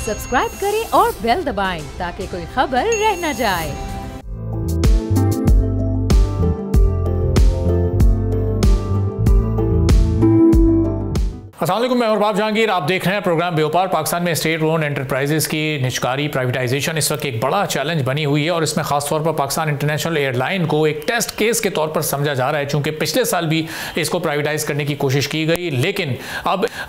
Subscribe करें और bell दबाएं ताकि कोई खबर रह न जाए। अस्सलाम वालेकुम, मैं और बाब जहांगीर। आप देख रहे हैं प्रोग्राम व्यापार। पाकिस्तान में स्टेट ओन एंटरप्राइजेस की निजकारी प्राइवेटाइजेशन इस वक्त एक बड़ा चैलेंज बनी हुई है और इसमें खासतौर पर पाकिस्तान इंटरनेशनल एयरलाइन को एक टेस्ट केस के तौर पर समझा जा रहा है, चूंकि पिछले साल भी इसको प्राइवेटाइज करने की कोशिश की गई, लेकिन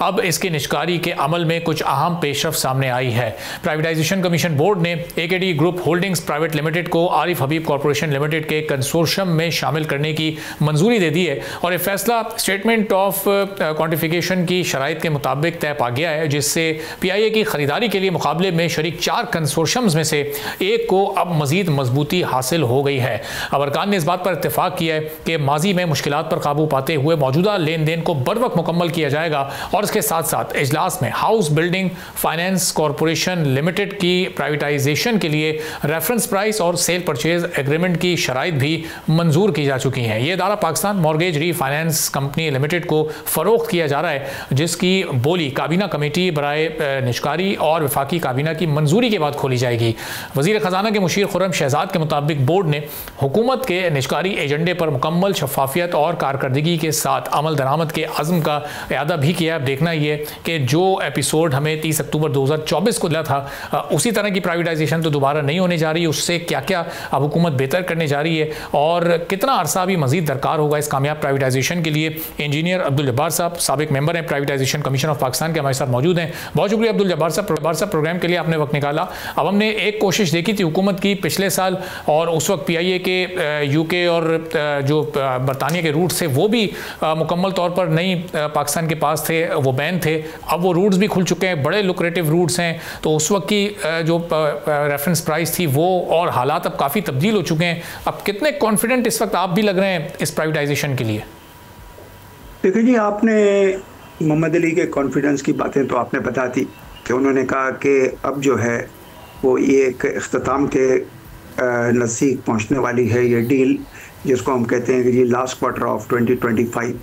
अब इसकी निजकारी के अमल में कुछ अहम पेशरफ सामने आई है। प्राइवेटाइजेशन कमीशन बोर्ड ने AKD group holdings private limited को आरिफ हबीब कॉरपोरेशन लिमिटेड के कंसोर्शियम में शामिल करने की मंजूरी दे दी है और यह फैसला स्टेटमेंट ऑफ क्वांटिफिकेशन की शराइत के मुताबिक तय पा गया है, जिससे PIA की खरीदारी के लिए मुकाबले में शरीक 4 कंसोर्शियम्स में से एक को अब मजीद मजबूती हासिल हो गई है। अब अरकान ने इस बात पर इत्तेफाक किया है कि माजी में मुश्किलात पर काबू पाते हुए मौजूदा लेन देन को बर वक्त मुकम्मल किया जाएगा और इसके साथ साथ इजलास में house building finance corporation limited की प्राइवेटाइजेशन के लिए रेफरेंस प्राइस और सेल परचेज एग्रीमेंट की शराइत भी मंजूर की जा चुकी हैं। ये इदारा पाकिस्तान मॉर्गेज री फाइनेंस कंपनी लिमिटेड को फरोख्त किया जा रहा है, जिसकी बोली काबीना कमेटी बराए निजकारी और वफाकी काबीना की मंजूरी के बाद खोली जाएगी। वजीर खजाना के मुशीर खुर्रम शहजाद के मुताबिक बोर्ड ने हुकूमत के निजकारी एजेंडे पर मुकम्मल शफाफियत और कारकर्दगी के साथ अमल दरामद के अज़्म का इयादा भी किया है। अब देखना ये कि जो एपिसोड हमें 30 अक्टूबर 2024 को दिया था, उसी तरह की प्राइवेटाइजेशन तो दोबारा नहीं होने जा रही। उससे क्या क्या अब हुकूमत बेहतर करने जा रही है और कितना अरसा भी मजीद दरकार होगा इस कामयाब प्राइवेटाइजेशन के लिए। इंजीनियर अब्दुल जब्बार साहब साबिक मेंबर हैं प्राइवेटाइजेशन कमीशन ऑफ पाकिस्तान के, हमारे साथ मौजूद हैं। बहुत शुक्रिया अब्दुल जब्बार साहब प्रोग्राम के लिए आपने वक्त निकाला। अब हमने एक कोशिश देखी थी हुकूमत की पिछले साल और उस वक्त PIA के UK और जो बरतानिया के रूट्स थे वो भी मुकम्मल तौर पर नहीं पाकिस्तान के पास थे, वो बैन थे। अब वो रूट्स भी खुल चुके हैं, बड़े लुक्रेटिव रूट्स हैं, तो उस वक्त की जो रेफरेंस प्राइस थी वो और हालात अब काफ़ी तब्दील हो चुके हैं। अब कितने कॉन्फिडेंट इस वक्त आप भी लग रहे हैं इस प्राइवेटाइजेशन के लिए? देखिए जी, आपने मोहम्मद अली के कॉन्फिडेंस की बातें तो आपने बता दी कि उन्होंने कहा कि अब जो है वो ये एक इख्तिताम के नज़दीक पहुंचने वाली है ये डील, जिसको हम कहते हैं कि जी लास्ट क्वार्टर ऑफ 2025।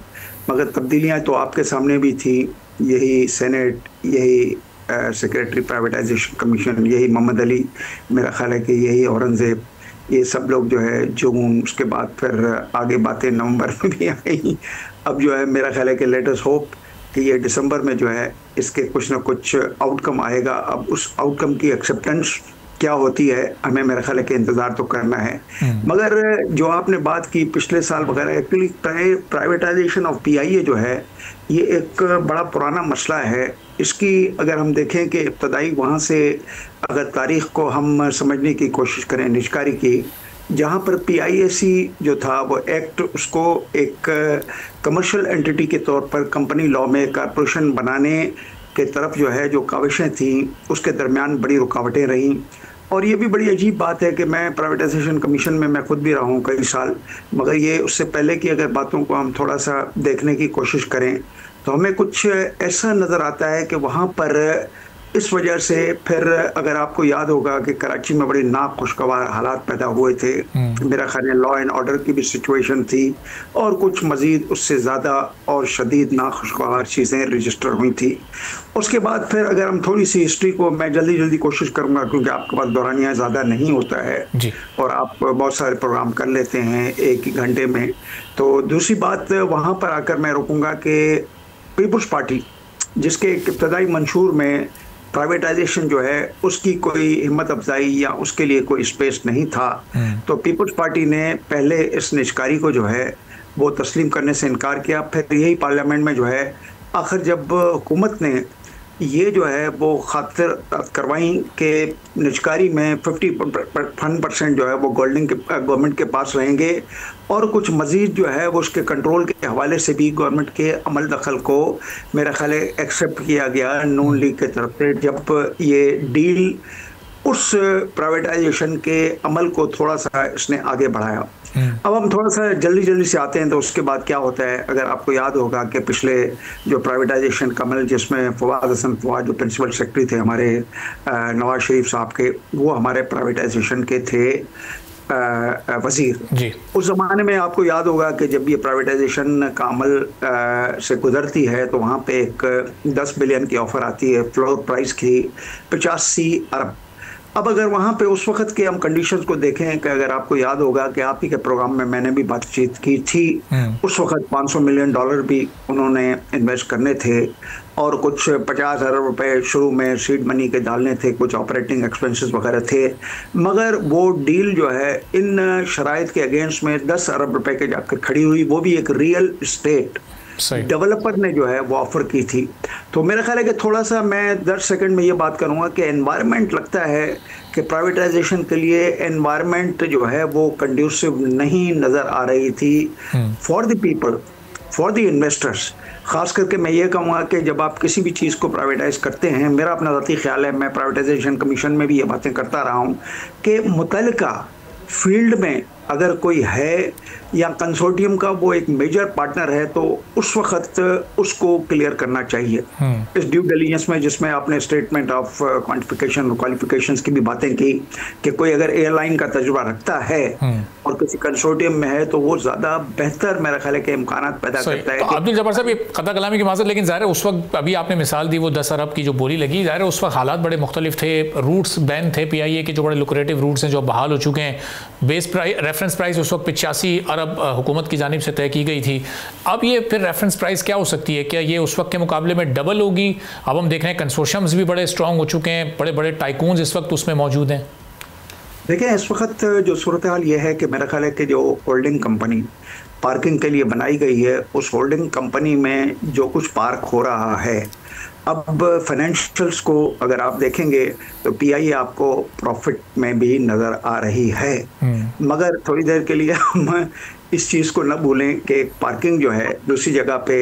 मगर तब्दीलियां तो आपके सामने भी थी, यही सेनेट, यही सेक्रेटरी प्राइवेटाइजेशन कमीशन, यही मोहम्मद अली, मेरा ख्याल है कि यही औरंगज़ेब, ये सब लोग जो है जून, उसके बाद फिर आगे बातें नवंबर में भी आई। अब जो है मेरा ख्याल है कि लेट अस होप कि ये दिसंबर में जो है इसके कुछ ना कुछ आउटकम आएगा। अब उस आउटकम की एक्सेप्टेंस क्या होती है हमें मेरा ख्याल है कि इंतज़ार तो करना है। मगर जो आपने बात की पिछले साल वगैरह, एक्चुअली प्राइवेटाइजेशन ऑफ PIA जो है ये एक बड़ा पुराना मसला है। इसकी अगर हम देखें कि इब्तदाई वहाँ से अगर तारीख़ को हम समझने की कोशिश करें निजकारी की, जहाँ पर PIAC जो था वो एक्ट उसको एक कमर्शियल एंटिटी के तौर पर कंपनी लॉ में कॉरपोरेशन बनाने के तरफ जो है जो काविशें थी उसके दरमियान बड़ी रुकावटें रहीं। और ये भी बड़ी अजीब बात है कि मैं प्राइवेटाइजेशन कमीशन में मैं खुद भी रहा हूँ कई साल, मगर ये उससे पहले की अगर बातों को हम थोड़ा सा देखने की कोशिश करें तो हमें कुछ ऐसा नज़र आता है कि वहाँ पर इस वजह से फिर अगर आपको याद होगा कि कराची में बड़ी नाखुशगवार हालात पैदा हुए थे, मेरा ख्याल है लॉ एंड ऑर्डर की भी सिचुएशन थी और कुछ मज़ीद उससे ज़्यादा और शदीद नाखुशगवार चीज़ें रजिस्टर हुई थी। उसके बाद फिर अगर हम थोड़ी सी हिस्ट्री को, मैं जल्दी कोशिश करूँगा क्योंकि आपके पास दौरानिया ज़्यादा नहीं होता है जी, और आप बहुत सारे प्रोग्राम कर लेते हैं एक ही घंटे में। तो दूसरी बात वहाँ पर आकर मैं रुकूँगा कि पीपल्स पार्टी, जिसके इब्तदाई मंशूर में प्राइवेटाइजेशन जो है उसकी कोई हिम्मत अफजाई या उसके लिए कोई स्पेस नहीं था, तो पीपल्स पार्टी ने पहले इस निजकारी को जो है वो तस्लीम करने से इनकार किया। फिर यही पार्लियामेंट में जो है आखिर जब हुकूमत ने ये जो है वो खातिर करवाई कि निजकारी में 50% जो है वो गवर्नमेंट के पास रहेंगे और कुछ मज़ीद जो है वो उसके कंट्रोल के हवाले से भी गवर्नमेंट के अमल दखल को मेरा ख्याल है एक्सेप्ट किया गया नून लीग की तरफ से, जब ये डील उस प्राइवेटाइजेशन के अमल को थोड़ा सा इसने आगे बढ़ाया। अब हम थोड़ा सा जल्दी से आते हैं तो उसके बाद क्या होता है। अगर आपको याद होगा कि पिछले जो प्राइवेटाइजेशन का अमल, जिसमें फवाद हसन फवाद जो प्रिंसिपल सेक्रेटरी थे हमारे नवाज शरीफ साहब के, वो हमारे प्राइवेटाइजेशन के थे। वजीर जी। उस ज़माने में आपको याद होगा कि जब ये प्राइवेटाइजेशन का अमल से गुजरती है तो वहाँ पे एक 10 बिलियन की ऑफर आती है, फ्लोर प्राइस की 85 अरब। अब अगर वहाँ पे उस वक्त के हम कंडीशंस को देखें कि अगर आपको याद होगा कि आप ही के प्रोग्राम में मैंने भी बातचीत की थी, उस वक्त $500 मिलियन भी उन्होंने इन्वेस्ट करने थे और कुछ 50 अरब रुपए शुरू में सीड मनी के डालने थे, कुछ ऑपरेटिंग एक्सपेंसेस वगैरह थे, मगर वो डील जो है इन शराइत के अगेंस्ट में 10 अरब रुपए के जाकर खड़ी हुई, वो भी एक रियल एस्टेट डेवलपर ने जो है वो ऑफर की थी। तो मेरा ख्याल है कि थोड़ा सा मैं 10 सेकंड में ये बात करूंगा कि एनवायरनमेंट लगता है कि प्राइवेटाइजेशन के लिए एनवायरनमेंट जो है वो कंड्यूसिव नहीं नज़र आ रही थी for the people, for the investors. ख़ास करके मैं ये कहूँगा कि जब आप किसी भी चीज़ को प्राइवेटाइज करते हैं, मेरा अपना ज़ाती ख्याल है, मैं प्राइवेटाइजेशन कमीशन में भी ये बातें करता रहा हूँ कि मुतल्लिका फील्ड में अगर कोई है या कंसोर्टियम का वो एक मेजर पार्टनर है तो उस वक्त उसको क्लियर करना चाहिए इस ड्यू डिलिजेंस में, जिसमें आपने स्टेटमेंट ऑफ क्वांटिफिकेशन और क्वालिफिकेशंस की भी बातें की कि कोई अगर एयरलाइन का तजुर्बा रखता है और किसी कंसोर्टियम में है तो वो ज़्यादा बेहतर मेरा ख्याल है कि इम्कानात पैदा करता है। तो अब्दुल जब्बार साहब, ये कथा कलामी की माज़रत, लेकिन ज़ाहिर है उस वक्त अभी आपने मिसाल दी वो 10 अरब की जो बोली लगी, ज़ाहिर है उस वक्त हालात बड़े मुख्तलिफ थे, रूट्स बैन थे PIA के जो बड़े लुक्रेटिव रूट्स हैं जो बहाल हो चुके हैं, बेस प्राइस रेफरेंस प्राइस उस वक्त 85 अरब हुकूमत की जानिब से तय की गई थी। अब ये फिर रेफरेंस प्राइस क्या हो सकती है? क्या ये उस वक्त के मुकाबले में डबल होगी? अब हम देख रहे हैं कंसोर्शियम्स भी बड़े स्ट्रॉन्ग हो चुके हैं, बड़े बड़े टाइकून्स इस वक्त उसमें मौजूद हैं। देखिए, इस वक्त जो सूरत हाल ये है कि मेरा ख्याल है कि जो होल्डिंग कंपनी पार्किंग के लिए बनाई गई है, उस होल्डिंग कंपनी में जो कुछ पार्क हो रहा है, अब फाइनेंशियल्स को अगर आप देखेंगे तो PIA आपको प्रॉफिट में भी नज़र आ रही है, मगर थोड़ी देर के लिए हम इस चीज़ को न भूलें कि पार्किंग जो है दूसरी जगह पे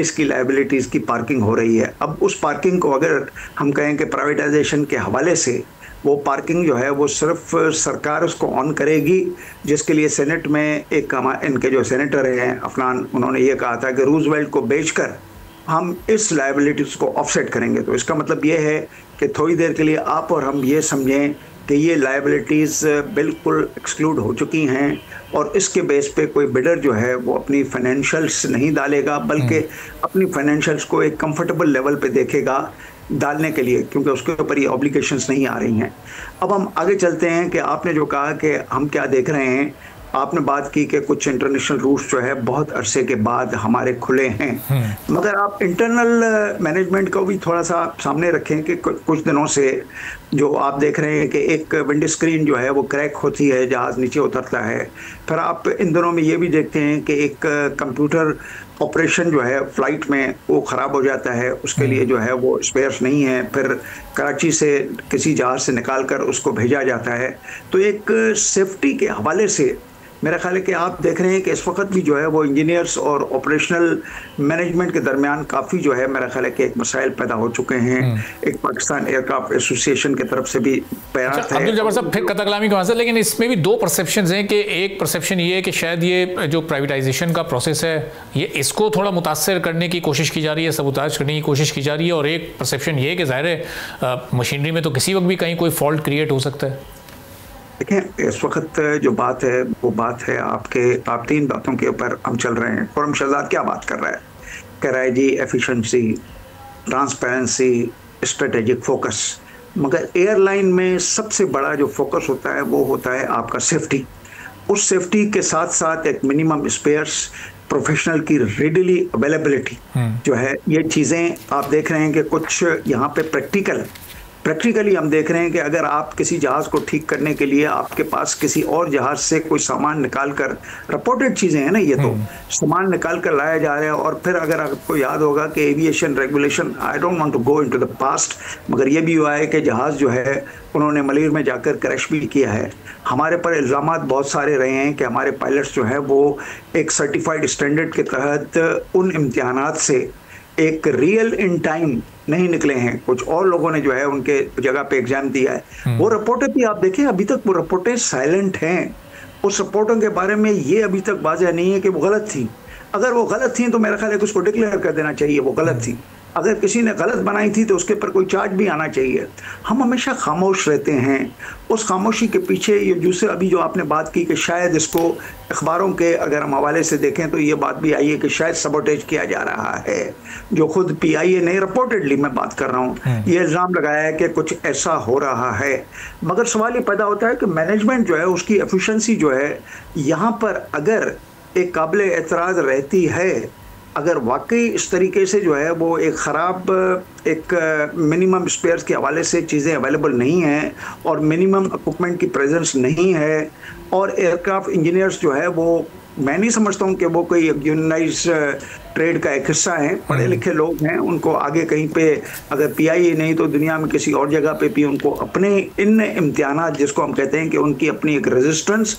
इसकी लायबिलिटीज़ की पार्किंग हो रही है। अब उस पार्किंग को अगर हम कहें कि प्राइवेटाइजेशन के हवाले से वो पार्किंग जो है वो सिर्फ सरकार उसको ऑन करेगी, जिसके लिए सेनेट में एक इनके जो सेनेटर हैं अफनान, उन्होंने ये कहा था कि रूजवेल्ट को बेचकर हम इस लायबिलिटीज़ को ऑफसेट करेंगे। तो इसका मतलब ये है कि थोड़ी देर के लिए आप और हम ये समझें कि ये लायबिलिटीज़ बिल्कुल एक्सक्लूड हो चुकी हैं और इसके बेस पे कोई बिडर जो है वो अपनी फाइनेंशियल्स नहीं डालेगा, बल्कि अपनी फाइनेंशियल्स को एक कंफर्टेबल लेवल पे देखेगा डालने के लिए, क्योंकि उसके ऊपर ये ऑब्लिगेशंस नहीं आ रही हैं। अब हम आगे चलते हैं कि आपने जो कहा कि हम क्या देख रहे हैं, आपने बात की कि कुछ इंटरनेशनल रूट्स जो है बहुत अरसे के बाद हमारे खुले हैं, मगर आप इंटरनल मैनेजमेंट को भी थोड़ा सा सामने रखें कि कुछ दिनों से जो आप देख रहे हैं कि एक विंड स्क्रीन जो है वो क्रैक होती है, जहाज़ नीचे उतरता है। फिर आप इन दिनों में ये भी देखते हैं कि एक कंप्यूटर ऑपरेशन जो है फ़्लाइट में वो ख़राब हो जाता है, उसके लिए जो है वो स्पेयर्स नहीं है, फिर कराची से किसी जहाज़ से निकाल कर उसको भेजा जाता है। तो एक सेफ्टी के हवाले से मेरा ख्याल है कि आप देख रहे हैं कि इस वक्त भी जो है वो इंजीनियर्स और ऑपरेशनल मैनेजमेंट के दरमियान काफ़ी जो है मेरा ख्याल है कि एक मसाइल पैदा हो चुके हैं। एक पाकिस्तान एयरक्राफ्ट एसोसिएशन की तरफ से भी बयान है। अब्दुल जब्बार साहब, फिर कथा कलामी का मसला, लेकिन इसमें भी दो परसेप्शंस हैं कि एक परसेप्शन ये है कि शायद ये जो प्राइवेटाइजेशन का प्रोसेस है ये इसको थोड़ा मुतासर करने की कोशिश की जा रही है, सबूताज करने की कोशिश की जा रही है, और एक परसेप्शन ये है कि ज़ाहिर है मशीनरी में तो किसी वक्त भी कहीं कोई फॉल्ट क्रिएट हो सकता है। देखें, इस वक्त जो बात है वो बात है आप तीन बातों के ऊपर हम चल रहे हैं। खुर्रम शहजाद क्या बात कर रहा है? कह रहा है जी एफिशिएंसी, ट्रांसपेरेंसी, स्ट्रेटेजिक फोकस, मगर एयरलाइन में सबसे बड़ा जो फोकस होता है वो होता है आपका सेफ्टी। उस सेफ्टी के साथ साथ एक मिनिमम स्पेयर्स, प्रोफेशनल की रेडिली अवेलेबिलिटी जो है, ये चीज़ें आप देख रहे हैं कि कुछ यहाँ पे प्रैक्टिकली हम देख रहे हैं कि अगर आप किसी जहाज़ को ठीक करने के लिए आपके पास किसी और जहाज़ से कोई सामान निकाल कर, रिपोर्टेड चीज़ें हैं ना, ये तो सामान निकाल कर लाया जा रहा है, और फिर अगर आपको याद होगा कि aviation regulation, I don't want to go into the past, मगर ये भी हुआ है कि जहाज़ जो है उन्होंने मलीर में जाकर क्रैश भी किया है। हमारे पर इल्ज़ामात बहुत सारे रहे हैं कि हमारे पायलट्स जो है वो एक सर्टिफाइड स्टैंडर्ड के तहत उन इम्तिहानात से एक रियल इन टाइम नहीं निकले हैं। कुछ और लोगों ने जो है उनके जगह पे एग्जाम दिया है। वो रिपोर्टें भी आप देखें, अभी तक वो रिपोर्टें साइलेंट हैं। उस रिपोर्टों के बारे में ये अभी तक वाज़ेह नहीं है कि वो गलत थी। अगर वो गलत थी तो मेरा ख्याल है कि उसको डिक्लेयर कर देना चाहिए वो गलत थी। अगर किसी ने गलत बनाई थी तो उसके ऊपर कोई चार्ज भी आना चाहिए। हम हमेशा खामोश रहते हैं। उस खामोशी के पीछे ये दूसरे अभी जो आपने बात की कि शायद इसको अखबारों के अगर हम हवाले से देखें तो ये बात भी आई है कि शायद सबोटेज किया जा रहा है, जो खुद PIA ने रिपोर्टेडली मैं बात कर रहा हूँ ये इल्ज़ाम लगाया है कि कुछ ऐसा हो रहा है। मगर सवाल ये पैदा होता है कि मैनेजमेंट जो है उसकी एफिशिएंसी जो है यहाँ पर अगर एक काबिल एतराज़ रहती है, अगर वाकई इस तरीके से जो है वो एक ख़राब एक मिनिमम स्पेयर्स के हवाले से चीज़ें अवेलेबल नहीं हैं और मिनिमम इक्विपमेंट की प्रेजेंस नहीं है और एयरक्राफ्ट इंजीनियर्स जो है वो मैं नहीं समझता हूँ कि वो कोई यूनियनाइज ट्रेड का एक हिस्सा है, पढ़े लिखे लोग हैं, उनको आगे कहीं पे अगर PIA नहीं तो दुनिया में किसी और जगह पे भी उनको अपने इन इम्तिहानात जिसको हम कहते हैं कि उनकी अपनी एक resistance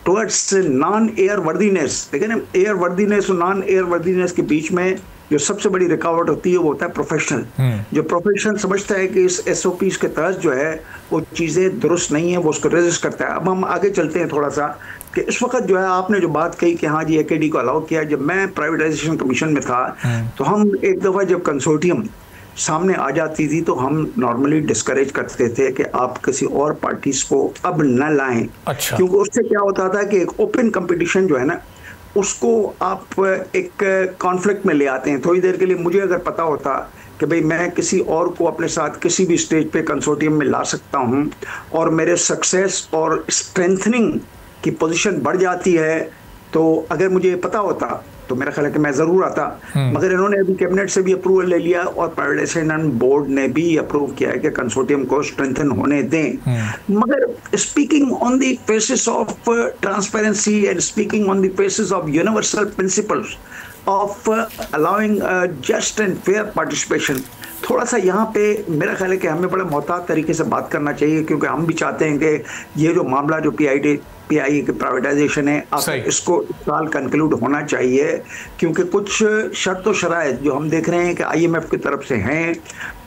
towards non air worthiness, लेकिन एयर वर्दीनेस और नॉन एयर वर्दीनेस के बीच में जो सबसे बड़ी रुकावट होती है वो होता है प्रोफेशनल। जो प्रोफेशनल समझता है कि इस SOPs के तहत जो है वो चीज़ें दुरुस्त नहीं है, वो उसको रेजिस्ट करता है। अब हम आगे चलते हैं थोड़ा सा कि इस वक्त जो है आपने जो बात कही कि हाँ जी AKD को अलाउ किया, जब मैं प्राइवेटाइजेशन कमीशन में था तो हम एक दफ़ा जब कंसोर्टियम सामने आ जाती थी तो हम नॉर्मली डिस्करेज करते थे कि आप किसी और पार्टीज को अब न लाएं। अच्छा। क्योंकि उससे क्या होता था कि एक ओपन कंपटीशन जो है ना उसको आप एक कॉन्फ्लिक्ट में ले आते हैं। थोड़ी देर के लिए मुझे अगर पता होता कि भाई मैं किसी और को अपने साथ किसी भी स्टेज पे कंसोर्टियम में ला सकता हूं और मेरे सक्सेस और स्ट्रेंथनिंग की पोजीशन बढ़ जाती है, तो अगर मुझे पता होता तो मेरा ख्याल है कि मैं जरूर आता। मगर इन्होंने अभी कैबिनेट से भी अप्रूवल ले लिया और प्राइवेटाइजेशन बोर्ड ने भी अप्रूव किया है कि कंसोर्टियम को स्ट्रेंथन होने दें। मगर speaking on the basis of transparency and speaking on the basis of universal principles of allowing just and fair participation, थोड़ा सा यहाँ पे मेरा ख्याल है कि हमें बड़े मोहतात तरीके से बात करना चाहिए, क्योंकि हम भी चाहते हैं कि ये जो मामला जो PIA की प्राइवेटाइजेशन है आप इसको इस साल कंक्लूड होना चाहिए, क्योंकि कुछ शर्त व शराइत जो हम देख रहे हैं कि IMF की तरफ से हैं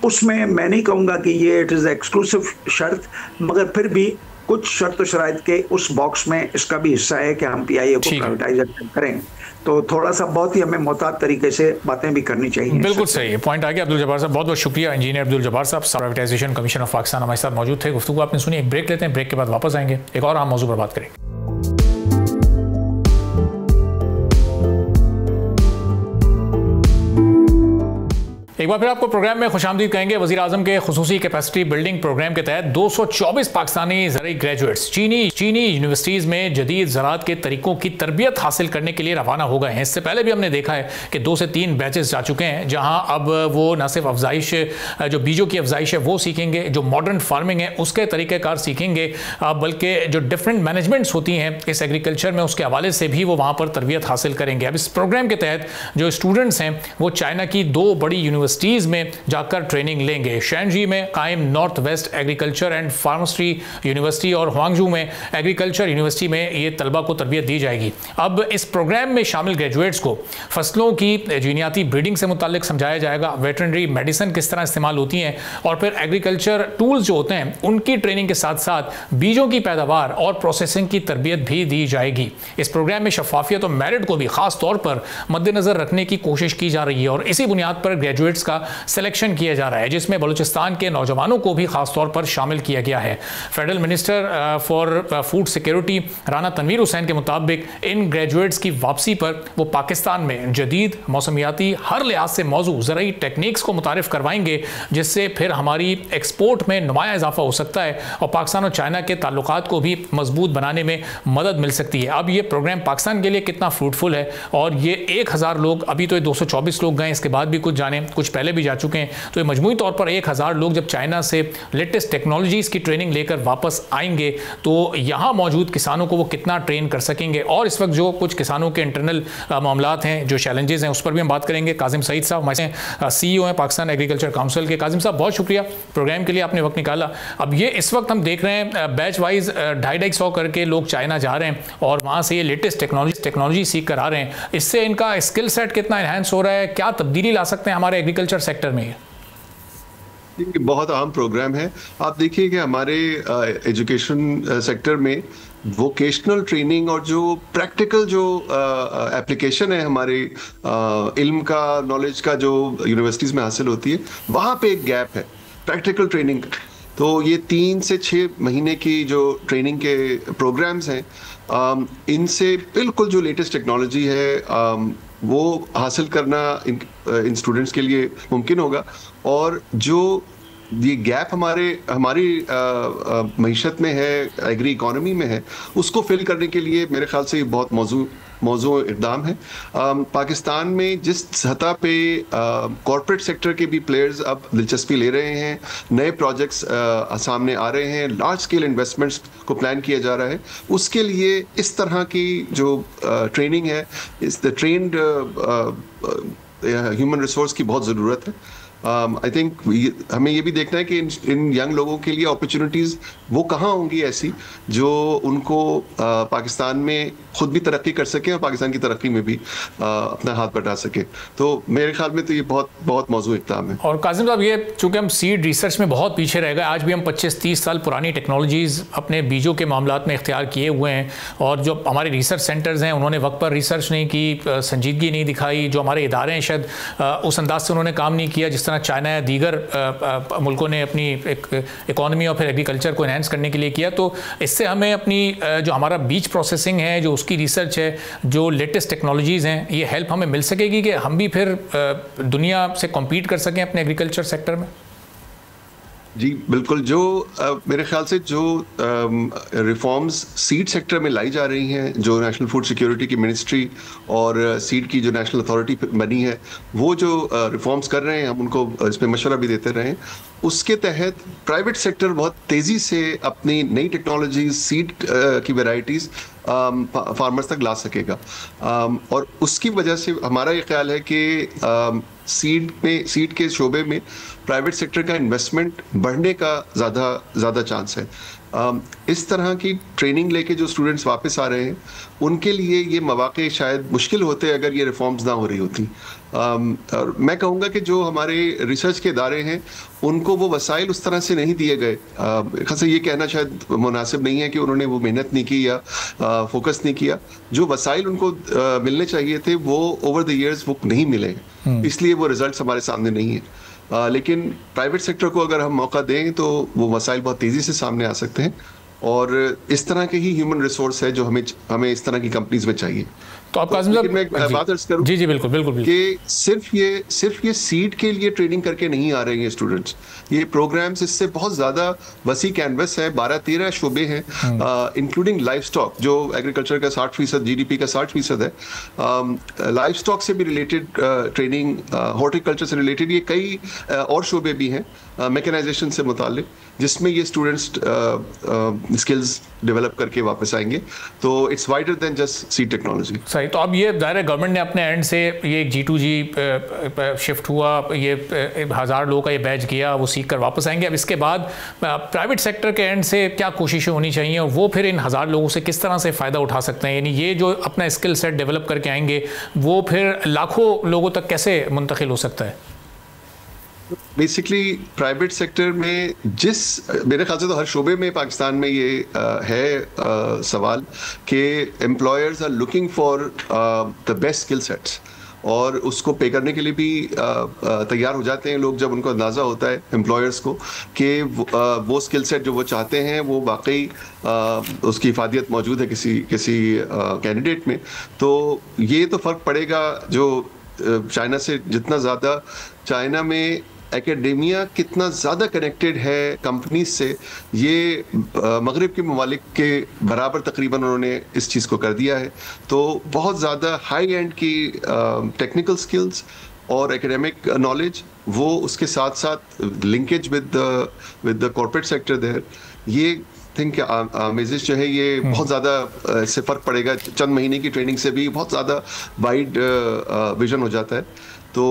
उसमें मैं नहीं कहूँगा कि ये इट इज़ एक्सक्लूसिव शर्त, मगर फिर भी कुछ शर्त व शराइत के उस बॉक्स में इसका भी हिस्सा है कि हम PIA को प्राइवेटाइजेशन करें। तो थोड़ा सा बहुत ही हमें मोहतात तरीके से बातें भी करनी चाहिए। बिल्कुल सही पॉइंट आ गया अब्दुल जब्बार साहब, बहुत बहुत शुक्रिया। इंजीनियर अब्दुल जब्बार साहब, प्राइवेटाइजेशन कमीशन ऑफ पाकिस्तान हमारे साथ मौजूद थे। गुफ्तगू आपने सुनी, एक ब्रेक लेते हैं, ब्रेक के बाद वापस आएंगे, एक और अहम मौजू पर बात करेंगे। एक बार फिर आपको प्रोग्राम में खुशामदीद कहेंगे। वज़ीर आज़म के खुसूसी कैपेसिटी बिल्डिंग प्रोग्राम के तहत 224 पाकिस्तानी ज़राई ग्रेजुएट्स चीनी यूनिवर्सिटीज़ में जदीद ज़राअत के तरीकों की तरबियत हासिल करने के लिए रवाना हो गए हैं। इससे पहले भी हमने देखा है कि 2 से 3 बैचेस जा चुके हैं, जहां अब वो न सिर्फ अफजाइश जो बीजों की अफजाइश है वो सीखेंगे, जो मॉडर्न फार्मिंग है उसके तरीक़ेकार सीखेंगे, बल्कि जो डिफरेंट मैनेजमेंट्स होती हैं इस एग्रीकल्चर में उसके हवाले से भी वो वहाँ पर तरबियत हासिल करेंगे। अब इस प्रोग्राम के तहत जो स्टूडेंट्स हैं वो चाइना की 2 बड़ी यूनिवर्सिटीज़ में जाकर ट्रेनिंग लेंगे। शैनजी में कायम north west agriculture and forestry university और हुआंगजू में एग्रीकल्चर यूनिवर्सिटी में ये तलबा को तरबियत दी जाएगी। अब इस प्रोग्राम में शामिल ग्रेजुएट्स को फसलों की जीनियाती ब्रीडिंग से मुतालिक समझाया जाएगा, वेटरनरी मेडिसिन किस तरह इस्तेमाल होती हैं और फिर एग्रीकल्चर टूल्स जो होते हैं उनकी ट्रेनिंग के साथ साथ बीजों की पैदावार और प्रोसेसिंग की तरबियत भी दी जाएगी। इस प्रोग्राम में शफाफियत और मेरिट को भी खास तौर पर मद्देनजर रखने की कोशिश की जा रही है और इसी बुनियाद पर ग्रेजुएट्स का सिलेक्शन किया जा रहा है, जिसमें बलूचिस्तान के नौजवानों को भी खास तौर पर शामिल किया गया है। Federal minister for food security Rana Tanveer Hussain के मुताबिक इन ग्रेजुएट्स की वापसी पर वो पाकिस्तान में जदीद मौसमियाती हर लिहाज से मौजूद ज़राई टेक्निक्स को मुतारिफ करवाएंगे, जिससे फिर हमारी एक्सपोर्ट में नुमाया इजाफा हो सकता है और पाकिस्तान और चाइना के ताल्लुकात को भी मजबूत बनाने में मदद मिल सकती है। अब ये प्रोग्राम पाकिस्तान के लिए कितना फ्रूटफुल है और ये 1000 लोग, अभी तो ये 224 लोग गए, इसके बाद भी कुछ जाने, कुछ पहले भी जा चुके हैं, तो ये मजमूई तौर पर 1000 लोग जब चाइना से लेटेस्ट टेक्नोलॉजीज़ की ट्रेनिंग लेकर वापस आएंगे तो यहाँ मौजूद किसानों को वो कितना ट्रेन कर सकेंगे। और इस वक्त जो कुछ किसानों के इंटरनल मामलात हैं, जो चैलेंजेस हैं, उस पर भी हम बात करेंगे। काजिम सईद साहब हमारे CEO हैं पाकिस्तान एग्रीकल्चर काउंसिल के। काजिम साहब बहुत शुक्रिया प्रोग्राम के लिए, आपने वक्त निकाला। अब ये इस वक्त हम देख रहे हैं बैच वाइज 250 करके लोग चाइना जा रहे हैं और वहाँ से ये लेटेस्ट टेक्नोलॉजी सीख कर आ रहे हैं। इससे इनका स्किल सेट कितना इन्हांस हो रहा है, क्या तब्दीली ला सकते हैं हमारे एग्रीकल्चर सेक्टर में? ये बहुत अहम प्रोग्राम है। आप देखिए कि हमारे एजुकेशन सेक्टर में वोकेशनल ट्रेनिंग और जो प्रैक्टिकल जो एप्लीकेशन है हमारे इल्म का, नॉलेज का, जो यूनिवर्सिटीज़ में हासिल होती है, वहाँ पे एक गैप है प्रैक्टिकल ट्रेनिंग। तो ये 3 से 6 महीने की जो ट्रेनिंग के प्रोग्राम्स हैं, इनसे बिल्कुल जो लेटेस्ट टेक्नोलॉजी है वो हासिल करना इन स्टूडेंट्स के लिए मुमकिन होगा। और जो ये गैप हमारी मईशत में है, एग्री इकॉनमी में है, उसको फिल करने के लिए मेरे ख्याल से ये बहुत मौजू इक़दाम है। पाकिस्तान में जिस सतह पे कॉरपोरेट सेक्टर के भी प्लेयर्स अब दिलचस्पी ले रहे हैं, नए प्रोजेक्ट्स सामने आ रहे हैं, लार्ज स्केल इन्वेस्टमेंट्स को प्लान किया जा रहा है, उसके लिए इस तरह की जो ट्रेनिंग है, इस ट्रेंड ह्यूमन रिसोर्स की बहुत ज़रूरत है। आई थिंक हमें ये भी देखना है कि इन यंग लोगों के लिए अपॉर्चुनिटीज़ वो कहाँ होंगी ऐसी जो उनको पाकिस्तान में खुद भी तरक्की कर सकें और पाकिस्तान की तरक्की में भी अपना हाथ बटा सके। तो मेरे ख्याल में तो ये बहुत बहुत मौजूद इक़दाम है। और कासिम साहब, ये चूँकि हम सीड रिसर्च में बहुत पीछे रह गए, आज भी हम 25-30 साल पुरानी टेक्नोलॉजीज़ अपने बीजों के मामलात में इख्तियार किए हुए हैं, और जो हमारे रिसर्च सेंटर्स हैं उन्होंने वक्त पर रिसर्च नहीं की, संजीदगी नहीं दिखाई, जो हमारे इदारे हैं शायद उस अंदाज से उन्होंने काम नहीं किया जिस तरह चाइना या दीगर मुल्कों ने अपनी इकॉनमी और फिर एग्रीकल्चर को एनहांस करने के लिए किया। तो इससे हमें अपनी जो हमारा बीज प्रोसेसिंग है, जो उसकी रिसर्च है, जो लेटेस्ट टेक्नोलॉजीज़ हैं, ये हेल्प हमें मिल सकेगी कि हम भी फिर दुनिया से कॉम्पीट कर सकें अपने एग्रीकल्चर सेक्टर में। जी बिल्कुल। जो मेरे ख्याल से जो रिफॉर्म्स सीड सेक्टर में लाई जा रही हैं, जो नेशनल फूड सिक्योरिटी की मिनिस्ट्री और सीड की जो नेशनल अथॉरिटी बनी है, वो जो रिफॉर्म्स कर रहे हैं, हम उनको इसमें मशवरा भी देते रहे हैं। उसके तहत प्राइवेट सेक्टर बहुत तेज़ी से अपनी नई टेक्नोलॉजीज, सीड की वैरायटीज़ फार्मर्स तक ला सकेगा। और उसकी वजह से हमारा ये ख्याल है कि सीड के शोबे में प्राइवेट सेक्टर का इन्वेस्टमेंट बढ़ने का ज़्यादा चांस है। इस तरह की ट्रेनिंग लेके जो स्टूडेंट्स वापस आ रहे हैं, उनके लिए ये मौके शायद मुश्किल होते अगर ये रिफॉर्म्स ना हो रही होती। और मैं कहूँगा कि जो हमारे रिसर्च के इदारे हैं, उनको वो वसाइल उस तरह से नहीं दिए गए। खासा ये कहना शायद मुनासिब नहीं है कि उन्होंने वो मेहनत नहीं की या फोकस नहीं किया। जो वसाइल उनको मिलने चाहिए थे वो ओवर द ईयर्स वो नहीं मिले, इसलिए वो रिजल्ट्स हमारे सामने नहीं है। लेकिन प्राइवेट सेक्टर को अगर हम मौका दें तो वो वसाइल बहुत तेज़ी से सामने आ सकते हैं, और इस तरह के ही ह्यूमन रिसोर्स है जो हमें इस तरह की कंपनीज में चाहिए। तो आप कासिम साहब, मैं बात अर्ज करूं जी बिल्कुल कि सिर्फ ये सीड के लिए ट्रेनिंग करके नहीं आ रहे हैं स्टूडेंट्स। ये प्रोग्राम्स इससे बहुत ज़्यादा वसी कैनवस है, 12-13 शोबे हैं, इंक्लूडिंग लाइफ स्टॉक, जो एग्रीकल्चर का 60%, GDP का 60% है। लाइफ स्टॉक से भी रिलेटेड ट्रेनिंग, हॉर्टिकल्चर से रिलेटेड ये कई और शोबे भी हैं, मैकेनाइजेशन से मुताल्लिक, जिसमें ये स्टूडेंट्स स्किल्स डेवलप करके वापस आएंगे। तो it's wider than just seed technology. सही। तो अब ये दायरा गवर्नमेंट ने अपने एंड से ये G2G शिफ्ट हुआ, ये 1000 लोगों का ये बैच किया, वो सीख कर वापस आएंगे। अब इसके बाद प्राइवेट सेक्टर के एंड से क्या कोशिशें होनी चाहिए, और वो फिर इन 1000 लोगों से किस तरह से फ़ायदा उठा सकते हैं? यानी ये जो अपना स्किल सेट डेवलप करके आएंगे, वो फिर लाखों लोगों तक कैसे मुंतकिल हो सकता है? बेसिकली प्राइवेट सेक्टर में मेरे ख्याल से तो हर शोबे में पाकिस्तान में ये है सवाल कि employers are looking for the best skill sets, और उसको पे करने के लिए भी तैयार हो जाते हैं लोग जब उनको अंदाज़ा होता है एम्प्लॉयर्स को कि वो स्किल सेट जो वो चाहते हैं वो वाकई उसकी इफादियत मौजूद है किसी कैंडिडेट में। तो ये तो फ़र्क पड़ेगा जो चाइना से, जितना ज़्यादा चाइना में एकेडेमिया कितना ज़्यादा कनेक्टेड है कंपनीज से, ये मगरिब के ममालिक के बराबर तकरीबन उन्होंने इस चीज़ को कर दिया है। तो बहुत ज़्यादा हाई एंड की टेक्निकल स्किल्स और एकेडमिक नॉलेज, वो उसके साथ साथ linkage with the corporate sector there, ये थिंक आमेजिश जो है ये बहुत ज़्यादा इससे फ़र्क पड़ेगा। चंद महीने की ट्रेनिंग से भी बहुत ज़्यादा वाइड विजन हो जाता है। तो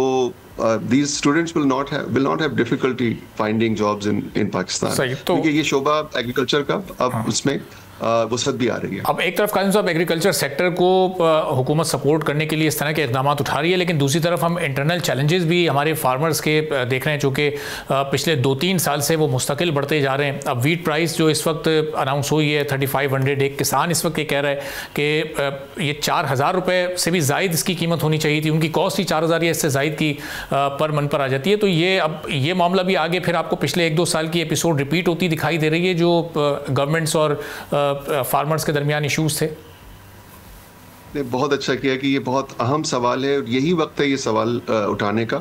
these students will not have difficulty finding jobs in Pakistan, क्योंकि ये शोबा एग्रीकल्चर का अब उसमें वसअत भी आ रही है। अब एक तरफ काजिम साहब एग्रीकल्चर सेक्टर को हुकूमत सपोर्ट करने के लिए इस तरह के इकदाम उठा रही है, लेकिन दूसरी तरफ हम इंटरनल चैलेंजेस भी हमारे फार्मर्स के देख रहे हैं, जो कि पिछले 2-3 साल से वो मुस्तकिल बढ़ते जा रहे हैं। अब वीट प्राइस जो इस वक्त अनाउंस हुई है 3500, एक किसान इस वक्त ये कह रहा है कि ये 4000 रुपये से भी ज़ायद इसकी कीमत होनी चाहिए थी, उनकी कॉस्ट ही 4000 या इससे ज़ायद की पर मन पर आ जाती है। तो ये अब ये मामला भी आगे फिर आपको पिछले 1-2 साल की एपिसोड रिपीट होती दिखाई दे रही है, जो गवर्नमेंट्स और फार्मर्स के दरमियान इश्यूज थे। ने बहुत अच्छा किया कि ये बहुत अहम सवाल है और यही वक्त है ये सवाल उठाने का।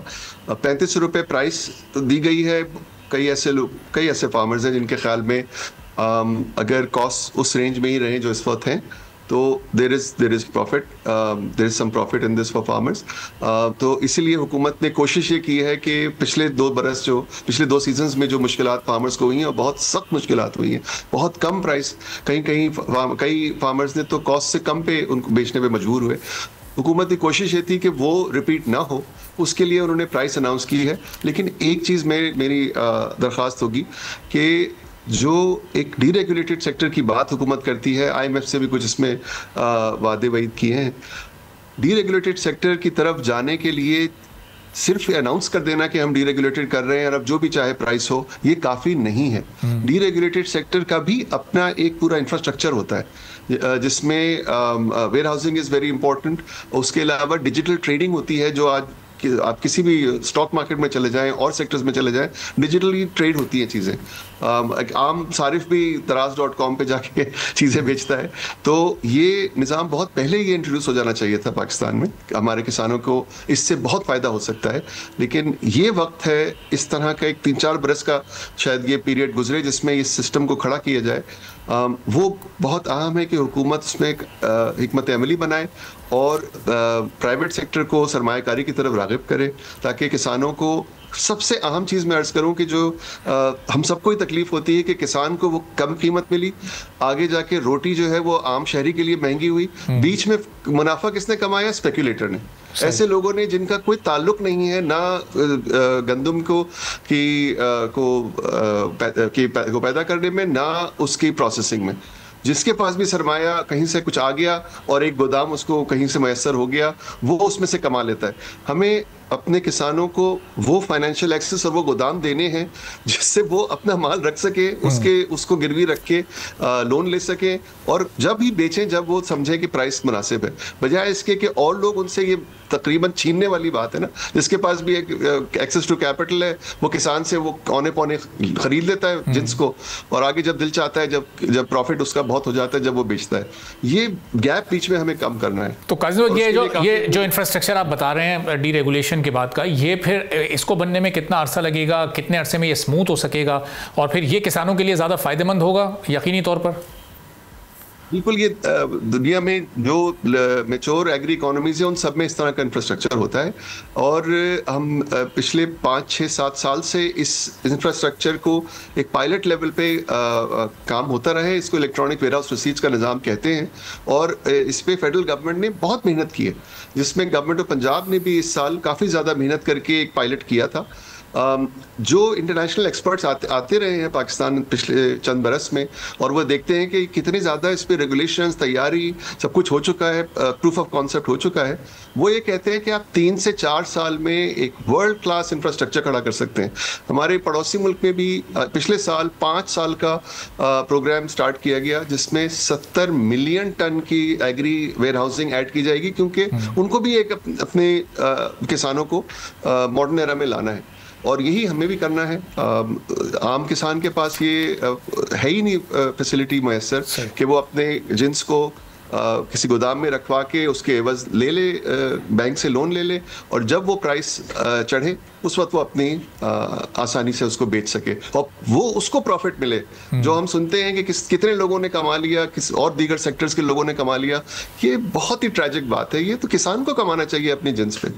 35 रुपये प्राइस तो दी गई है। कई ऐसे फार्मर्स हैं जिनके ख्याल में अगर कॉस्ट उस रेंज में ही रहे जो इस वक्त हैं तो there is profit, there is some profit in this for farmers. तो इसीलिए हुकूमत ने कोशिश ये की है कि पिछले 2 सीजन्स में जो मुश्किलात फार्मर्स को हुई हैं और बहुत सख्त मुश्किलात हुई हैं, बहुत कम प्राइस, कई फार्मर्स ने तो कॉस्ट से कम पे उनको बेचने पे मजबूर हुए। हुकूमत की कोशिश ये थी कि वो रिपीट ना हो, उसके लिए उन्होंने प्राइस अनाउंस की है। लेकिन एक चीज़ मेरी दरख्वास्त होगी कि जो एक डीरेगुलेटेड सेक्टर की बात हुकूमत करती है, IMF से भी कुछ इसमें वादे वईद किए हैं। डीरेगुलेटेड सेक्टर की तरफ जाने के लिए सिर्फ अनाउंस कर देना कि हम डीरेगुलेटेड कर रहे हैं और अब जो भी चाहे प्राइस हो, ये काफ़ी नहीं है। डीरेगुलेटेड सेक्टर का भी अपना एक पूरा इंफ्रास्ट्रक्चर होता है जिसमें warehousing is very important. उसके अलावा डिजिटल ट्रेडिंग होती है, जो आज आप किसी भी स्टॉक मार्केट में चले जाएं और सेक्टर्स में चले जाएं, डिजिटली ट्रेड होती हैं चीज़ें। आम सारिफ भी तराज.com पे जाके चीज़ें बेचता है। तो ये निज़ाम बहुत पहले ही इंट्रोड्यूस हो जाना चाहिए था पाकिस्तान में। हमारे किसानों को इससे बहुत फ़ायदा हो सकता है, लेकिन ये वक्त है इस तरह का एक 3-4 बरस का शायद ये पीरियड गुजरे जिसमें इस सिस्टम को खड़ा किया जाए। वो बहुत अहम है कि हुकूमत उसमें एक हिकमत अमली बनाए और प्राइवेट सेक्टर को सरमायाकारी की तरफ राग़िब करे, ताकि किसानों को सबसे अहम चीज़ मैं अर्ज़ करूं कि जो हम सबको ही तकलीफ होती है कि किसान को वो कम कीमत मिली, आगे जाके रोटी जो है वो आम शहरी के लिए महंगी हुई, बीच में मुनाफा किसने कमाया? स्पेक्युलेटर ने। ऐसे लोगों ने जिनका कोई ताल्लुक नहीं है ना गंदम को पैदा करने में, ना उसकी प्रोसेसिंग में। जिसके पास भी सरमाया कहीं से कुछ आ गया और एक गोदाम उसको कहीं से मैसर हो गया, वो उसमें से कमा लेता है। हमें अपने किसानों को वो फाइनेंशियल एक्सेस और वो गोदाम देने हैं जिससे वो अपना माल रख सके, उसको गिरवी रख के लोन ले सके और जब ही बेचें जब वो समझें कि प्राइस मुनासिब है, बजाय इसके कि और लोग उनसे ये तकरीबन छीनने वाली बात है ना। जिसके पास भी एक एक्सेस टू कैपिटल है वो किसान से वो औने पौने खरीद लेता है जिन्स को, और आगे जब दिल चाहता है, जब प्रॉफिट उसका बहुत हो जाता है, जब वो बेचता है। ये गैप बीच में हमें कम करना है। तो काजिम, ये जो इंफ्रास्ट्रक्चर आप बता रहे हैं डीरेगुलेशन के बाद का, ये फिर इसको बनने में कितना अरसा लगेगा, कितने अरसे में ये स्मूथ हो सकेगा और फिर ये किसानों के लिए ज़्यादा फ़ायदेमंद होगा यकीनी तौर पर? बिल्कुल। ये दुनिया में जो मैच्योर एग्री इकोनॉमीज है उन सब में इस तरह का इंफ्रास्ट्रक्चर होता है और हम पिछले 5-6-7 साल से इस इंफ्रास्ट्रक्चर को एक पायलट लेवल पे काम होता रहे। इसको इलेक्ट्रॉनिक वेयरहाउस रसीद्स का निज़ाम कहते हैं और इस पे फेडरल गवर्नमेंट ने बहुत मेहनत की है, जिसमें गवर्नमेंट ऑफ पंजाब ने भी इस साल काफ़ी ज़्यादा मेहनत करके एक पायलट किया था। जो इंटरनेशनल एक्सपर्ट्स आते रहे हैं पाकिस्तान पिछले चंद बरस में और वो देखते हैं कि कितनी ज़्यादा इस पे रेगुलेशंस, तैयारी सब कुछ हो चुका है, प्रूफ ऑफ कॉन्सेप्ट हो चुका है। वो ये कहते हैं कि आप 3 से 4 साल में एक वर्ल्ड क्लास इंफ्रास्ट्रक्चर खड़ा कर सकते हैं। हमारे पड़ोसी मुल्क में भी पिछले साल 5 साल का प्रोग्राम स्टार्ट किया गया जिसमें 70 मिलियन टन की एग्री वेयर हाउसिंग ऐड की जाएगी, क्योंकि उनको भी एक अपने किसानों को मॉडर्न एरा में लाना है और यही हमें भी करना है। आम किसान के पास ये है ही नहीं फैसिलिटी मैसर कि वो अपने जिन्स को किसी गोदाम में रखवा के उसके एवज ले ले, बैंक से लोन ले ले और जब वो प्राइस चढ़े उस वक्त वो अपनी आसानी से उसको बेच सके और वो उसको प्रॉफिट मिले। जो हम सुनते हैं कि कितने लोगों ने कमा लिया, किस और दीगर सेक्टर्स के लोगों ने कमा लिया, ये बहुत ही ट्रैजिक बात है। ये तो किसान को कमाना चाहिए अपनी जिन्स पे।